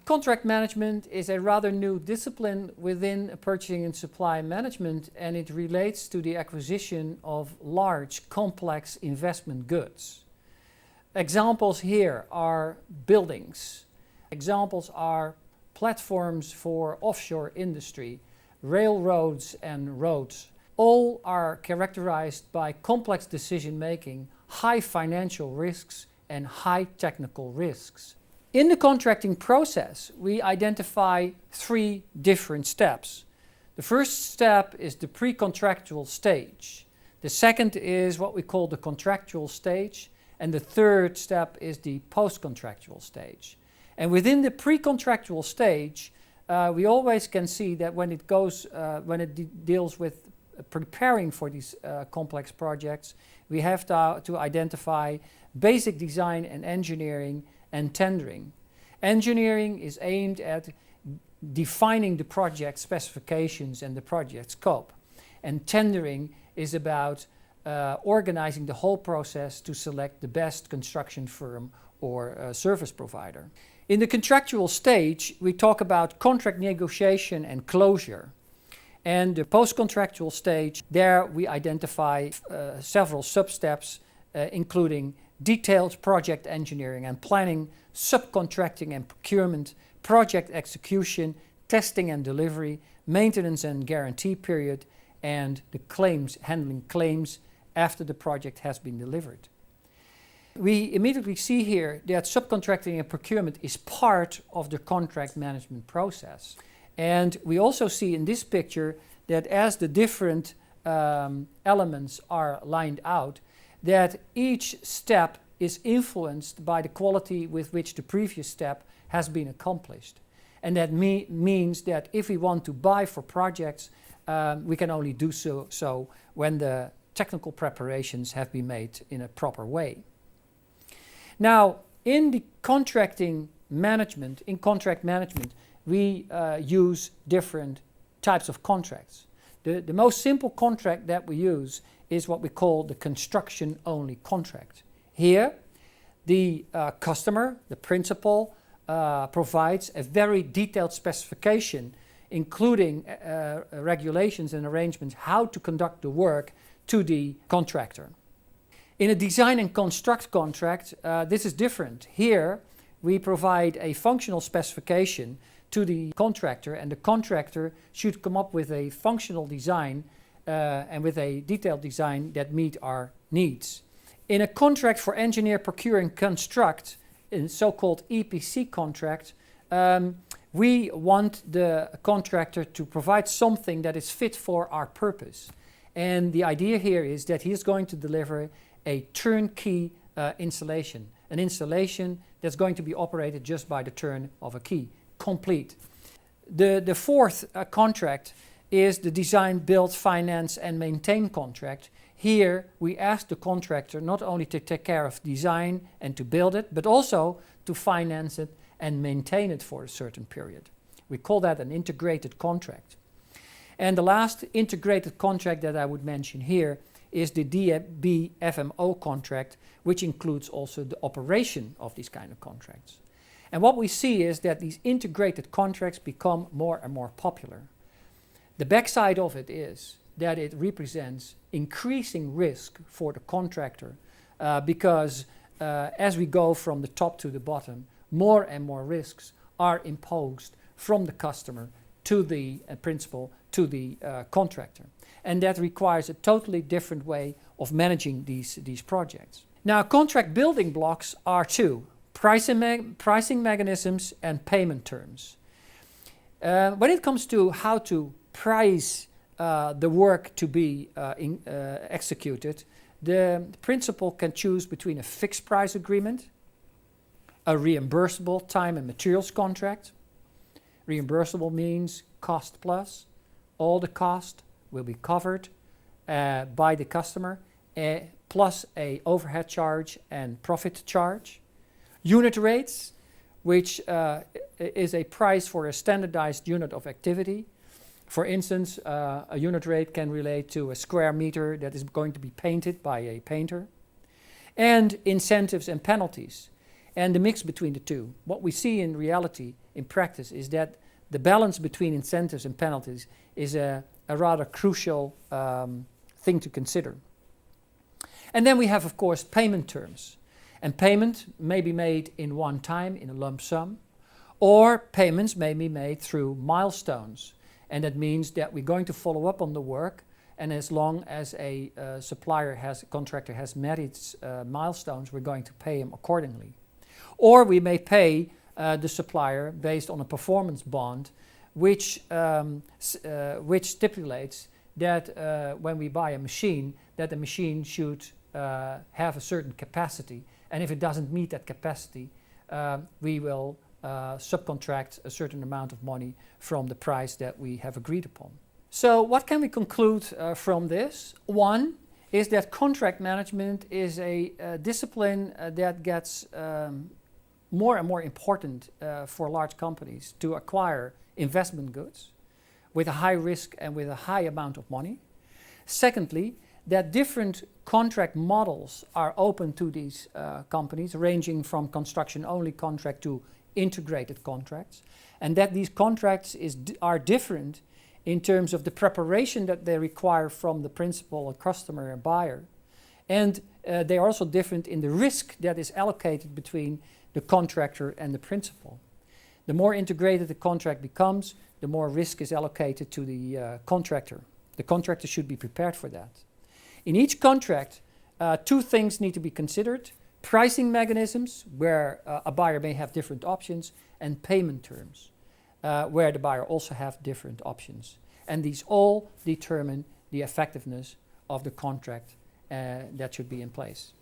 Contract management is a rather new discipline within purchasing and supply management, and it relates to the acquisition of large, complex investment goods. Examples here are buildings. Examples are platforms for offshore industry, railroads and roads. All are characterized by complex decision making, high financial risks, and high technical risks. In the contracting process, we identify 3 different steps. The first step is the pre-contractual stage. The second is what we call the contractual stage. And the third step is the post-contractual stage. And within the pre-contractual stage, we always can see that when it deals with preparing for these complex projects, we have to identify basic design and engineering and tendering. Engineering is aimed at defining the project specifications and the project scope. And tendering is about organizing the whole process to select the best construction firm or service provider. In the contractual stage, we talk about contract negotiation and closure. And the post-contractual stage, there we identify several sub-steps, including detailed project engineering and planning, subcontracting and procurement, project execution, testing and delivery, maintenance and guarantee period, and the claims, handling claims after the project has been delivered. We immediately see here that subcontracting and procurement is part of the contract management process. And we also see in this picture that as the different elements are lined out, that each step is influenced by the quality with which the previous step has been accomplished. And that means that if we want to buy for projects, we can only do so when the technical preparations have been made in a proper way. Now, in the contract management, we use different types of contracts. The most simple contract that we use is what we call the construction-only contract. Here, the customer, the principal, provides a very detailed specification, including regulations and arrangements how to conduct the work to the contractor. In a design and construct contract, this is different. Here, we provide a functional specification to the contractor, and the contractor should come up with a functional design and with a detailed design that meet our needs. In a contract for engineer, procure and construct, in so-called EPC contract, we want the contractor to provide something that is fit for our purpose. And the idea here is that he is going to deliver a turnkey installation, an installation that's going to be operated just by the turn of a key, complete. The fourth contract is the design, build, finance and maintain contract. Here we ask the contractor not only to take care of design and to build it, but also to finance it and maintain it for a certain period. We call that an integrated contract. And the last integrated contract that I would mention here is the DBFMO contract, which includes also the operation of these kind of contracts. And what we see is that these integrated contracts become more and more popular. The backside of it is that it represents increasing risk for the contractor because as we go from the top to the bottom, more and more risks are imposed from the customer to the principal to the contractor. And that requires a totally different way of managing these projects. Now, contract building blocks are two: pricing mechanisms and payment terms. When it comes to how to price the work to be executed, the principal can choose between a fixed price agreement, a reimbursable time and materials contract. Reimbursable means cost plus. All the cost will be covered by the customer, plus a overhead charge and profit charge. Unit rates, which is a price for a standardized unit of activity. For instance, a unit rate can relate to a square meter that is going to be painted by a painter. And incentives and penalties, and the mix between the two. What we see in reality in practice is that the balance between incentives and penalties is a rather crucial thing to consider. And then we have, of course, payment terms. And payment may be made in one time, in a lump sum, or payments may be made through milestones. And that means that we're going to follow up on the work, and as long as a contractor has met its milestones, we're going to pay him accordingly. Or we may pay the supplier based on a performance bond, which stipulates that when we buy a machine, that the machine should have a certain capacity, and if it doesn't meet that capacity, we will subcontract a certain amount of money from the price that we have agreed upon. So what can we conclude from this? One is that contract management is a discipline that gets more and more important for large companies to acquire investment goods with a high risk and with a high amount of money. Secondly, that different contract models are open to these companies, ranging from construction-only contract to integrated contracts, and that these contracts are different in terms of the preparation that they require from the principal, a customer, a buyer. And they are also different in the risk that is allocated between the contractor and the principal. The more integrated the contract becomes, the more risk is allocated to the contractor. The contractor should be prepared for that. In each contract, two things need to be considered: pricing mechanisms, where a buyer may have different options, and payment terms, where the buyer also have different options. And these all determine the effectiveness of the contract that should be in place.